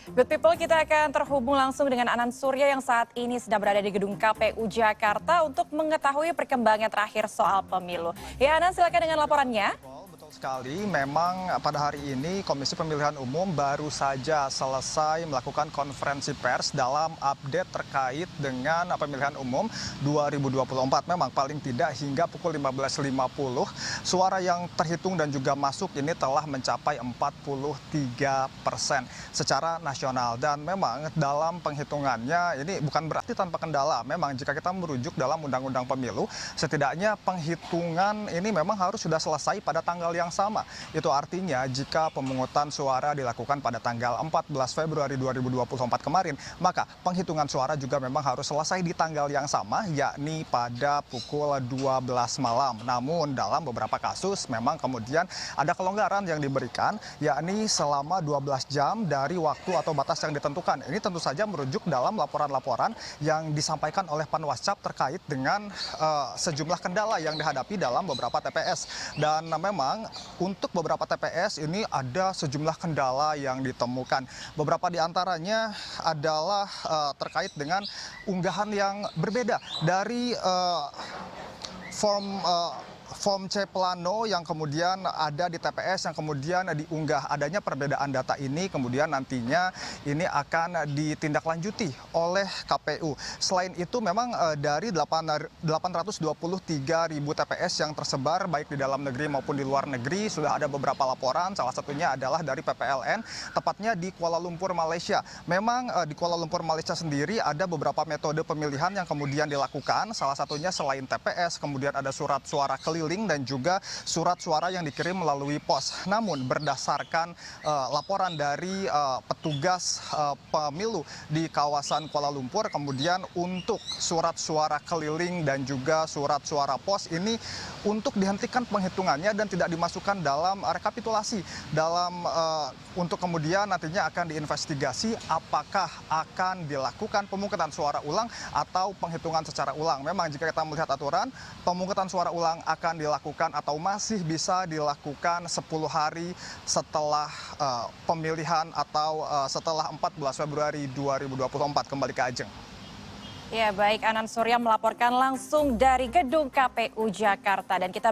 Good people, kita akan terhubung langsung dengan Anan Surya yang saat ini sedang berada di gedung KPU Jakarta untuk mengetahui perkembangan terakhir soal pemilu. Ya Anan, silakan dengan laporannya. Betul sekali, memang pada hari ini Komisi Pemilihan Umum baru saja selesai melakukan konferensi pers dalam update terkait dengan pemilihan umum 2024. Memang paling tidak hingga pukul 15.50 suara yang terhitung dan juga masuk ini telah mencapai 43% secara nasional. Dan memang dalam penghitungannya ini bukan berarti tanpa kendala. Memang jika kita merujuk dalam Undang-Undang Pemilu, setidaknya penghitungan ini memang harus sudah selesai pada tanggal yang sama. Itu artinya jika pemungutan suara dilakukan pada tanggal 14 Februari 2024 kemarin, maka penghitungan suara juga memang harus selesai di tanggal yang sama, yakni pada pukul 12 malam. Namun dalam beberapa kasus memang kemudian ada kelonggaran yang diberikan, yakni selama 12 jam dari waktu atau batas yang ditentukan. Ini tentu saja merujuk dalam laporan-laporan yang disampaikan oleh Panwascap terkait dengan sejumlah kendala yang dihadapi dalam beberapa TPS. Dan memang untuk beberapa TPS ini ada sejumlah kendala yang ditemukan. Beberapa di antaranya adalah terkait dengan unggahan yang berbeda dari form C plano yang kemudian ada di TPS yang kemudian diunggah. Adanya perbedaan data ini kemudian nantinya ini akan ditindaklanjuti oleh KPU. Selain itu memang dari 823.000 TPS yang tersebar baik di dalam negeri maupun di luar negeri sudah ada beberapa laporan, salah satunya adalah dari PPLN tepatnya di Kuala Lumpur, Malaysia. Memang di Kuala Lumpur, Malaysia sendiri ada beberapa metode pemilihan yang kemudian dilakukan, salah satunya selain TPS kemudian ada surat suara keliling dan juga surat suara yang dikirim melalui pos. Namun berdasarkan laporan dari petugas pemilu di kawasan Kuala Lumpur, kemudian untuk surat suara keliling dan juga surat suara pos ini untuk dihentikan penghitungannya dan tidak dimasukkan dalam rekapitulasi untuk kemudian nantinya akan diinvestigasi apakah akan dilakukan pemungutan suara ulang atau penghitungan secara ulang. Memang jika kita melihat aturan, pemungutan suara ulang akan dilakukan atau masih bisa dilakukan 10 hari setelah pemilihan atau setelah 14 Februari 2024. Kembali ke Ajeng. Ya baik, Anan Surya melaporkan langsung dari gedung KPU Jakarta dan kita